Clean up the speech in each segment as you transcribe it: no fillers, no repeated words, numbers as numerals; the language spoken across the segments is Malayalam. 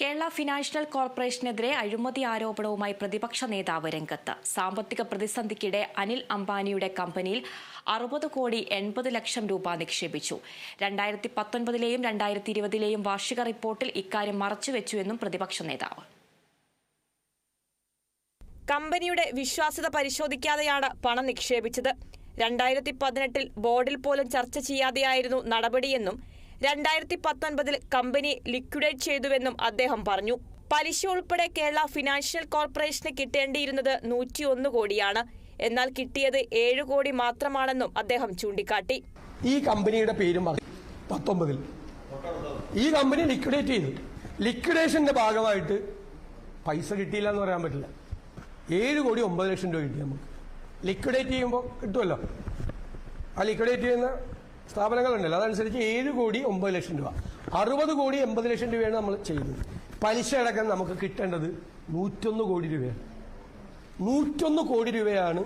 കേരള ഫിനാൻഷ്യൽ കോർപ്പറേഷനെതിരെ അഴിമതി ആരോപണവുമായി പ്രതിപക്ഷ നേതാവ് രംഗത്ത്. സാമ്പത്തിക പ്രതിസന്ധിക്കിടെ അനിൽ അംബാനിയുടെ കമ്പനിയിൽ 60 കോടി 80 ലക്ഷം രൂപ നിക്ഷേപിച്ചു. 2019ലെയും 2020ലെയും വാർഷിക റിപ്പോർട്ടിൽ ഇക്കാര്യം മറച്ചുവെച്ചുവെന്നും പ്രതിപക്ഷ നേതാവ്. കമ്പനിയുടെ വിശ്വാസ്യത പരിശോധിക്കാതെയാണ് പണം നിക്ഷേപിച്ചത്. 2018 ബോർഡിൽ പോലും ചർച്ച ചെയ്യാതെയായിരുന്നു നടപടിയെന്നും 2019 കമ്പനി ലിക്വിഡേറ്റ് ചെയ്തുവെന്നും അദ്ദേഹം പറഞ്ഞു. പലിശ ഉൾപ്പെടെ കേരള ഫിനാൻഷ്യൽ കോർപ്പറേഷന് കിട്ടേണ്ടിയിരുന്നത് 101 കോടിയാണ്. എന്നാൽ കിട്ടിയത് 7 കോടി മാത്രമാണെന്നും അദ്ദേഹം ചൂണ്ടിക്കാട്ടി. ഈ കമ്പനിയുടെ പേരും 19 ഈ കമ്പനി ലിക്വിഡേറ്റ് ചെയ്തു. ലിക്വിഡേഷന്റെ ഭാഗമായിട്ട് പൈസ കിട്ടിയില്ല എന്ന് പറയാൻ പറ്റില്ല. 7 കോടി 9 ലക്ഷം രൂപ കിട്ടി. നമുക്ക് ലിക്വിഡേറ്റ് ചെയ്യുമ്പോൾ കിട്ടുമല്ലോ. ആ ലിക്വിഡേറ്റ് ചെയ്യുന്ന സ്ഥാപനങ്ങളുണ്ടല്ലോ, അതനുസരിച്ച് 7 കോടി 9 ലക്ഷം രൂപ, 60 കോടി 80 ലക്ഷം രൂപയാണ് നമ്മൾ ചെയ്തത്. പലിശ അടക്കം നമുക്ക് കിട്ടേണ്ടത് 101 കോടി രൂപയാണ്. 101 കോടി രൂപയാണ്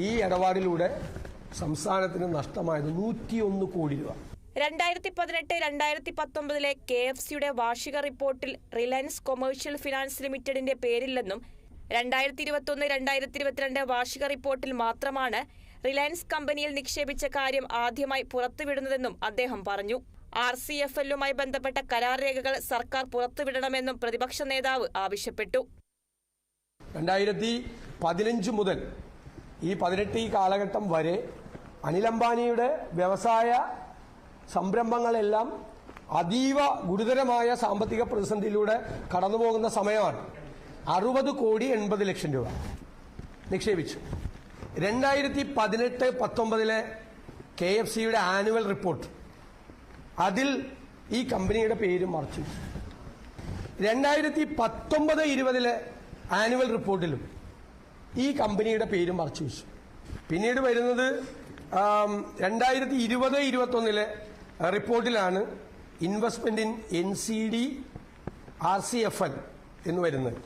ഈ ഇടപാടിലൂടെ സംസ്ഥാനത്തിന് നഷ്ടമായത്. 101 കോടി രൂപ. 2018-2019 KFCയുടെ വാർഷിക റിപ്പോർട്ടിൽ റിലയൻസ് കൊമേഴ്ഷ്യൽ ഫിനാൻസ് ലിമിറ്റഡിന്റെ പേരില്ലെന്നും 2021-2022 വാർഷിക റിപ്പോർട്ടിൽ മാത്രമാണ് റിലയൻസ് കമ്പനിയിൽ നിക്ഷേപിച്ച കാര്യം ആദ്യമായി പുറത്തുവിടുന്നതെന്നും അദ്ദേഹം പറഞ്ഞു. RCFLുമായി ബന്ധപ്പെട്ട കരാർ രേഖകൾ സർക്കാർ പുറത്തുവിടണമെന്നും പ്രതിപക്ഷ നേതാവ് ആവശ്യപ്പെട്ടു. 2015 മുതൽ ഈ 18 കാലഘട്ടം വരെ അനിൽ അംബാനിയുടെ വ്യവസായ സംരംഭങ്ങളെല്ലാം അതീവ ഗുരുതരമായ സാമ്പത്തിക പ്രതിസന്ധിയിലൂടെ കടന്നുപോകുന്ന സമയമാണ്. 60 കോടി 80 ലക്ഷം രൂപ നിക്ഷേപിച്ചു. 2018-19 KFCയുടെ ആനുവൽ റിപ്പോർട്ട്, അതിൽ ഈ കമ്പനിയുടെ പേര് മറച്ചു. 2019-20 ആനുവൽ റിപ്പോർട്ടിലും ഈ കമ്പനിയുടെ പേര് മറച്ചു വെച്ചു. പിന്നീട് വരുന്നത് 2020-21 റിപ്പോർട്ടിലാണ് ഇൻവെസ്റ്റ്മെന്റ് ഇൻ NCD RCFL എന്ന് വരുന്നത്.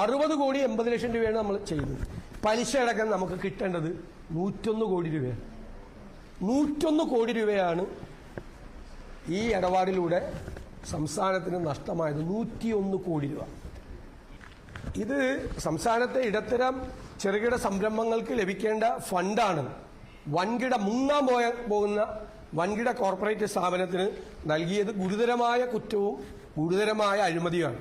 60 കോടി 80 ലക്ഷം രൂപയാണ് നമ്മൾ ചെയ്തത്. പലിശ അടക്കം നമുക്ക് കിട്ടേണ്ടത് 101 കോടി രൂപയാണ്. 101 കോടി രൂപയാണ് ഈ ഇടപാടിലൂടെ സംസ്ഥാനത്തിന് നഷ്ടമായത്. 101 കോടി രൂപ. ഇത് സംസ്ഥാനത്തെ ഇടത്തരം ചെറുകിട സംരംഭങ്ങൾക്ക് ലഭിക്കേണ്ട ഫണ്ടാണ്. മുങ്ങാൻ പോകുന്ന വൻകിട കോർപ്പറേറ്റ് സ്ഥാപനത്തിന് നൽകിയത് ഗുരുതരമായ കുറ്റവും ഗുരുതരമായ അഴിമതിയാണ്.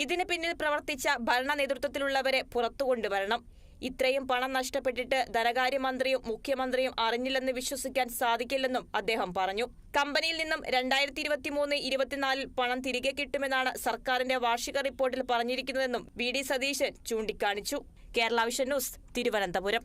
ഇതിന് പിന്നിൽ പ്രവർത്തിച്ച ഭരണ നേതൃത്വത്തിലുള്ളവരെ പുറത്തുകൊണ്ടുവരണം. ഇത്രയും പണം നഷ്ടപ്പെട്ടിട്ട് ധനകാര്യമന്ത്രിയും മുഖ്യമന്ത്രിയും അറിഞ്ഞില്ലെന്ന് വിശ്വസിക്കാൻ സാധിക്കില്ലെന്നും അദ്ദേഹം പറഞ്ഞു. കമ്പനിയിൽ നിന്നും 2023-24 പണം തിരികെ കിട്ടുമെന്നാണ് സർക്കാരിന്റെ വാർഷിക റിപ്പോർട്ടിൽ പറഞ്ഞിരിക്കുന്നതെന്നും VD സതീശൻ ചൂണ്ടിക്കാണിച്ചു. Kerala vision news, Thiruvananthapuram.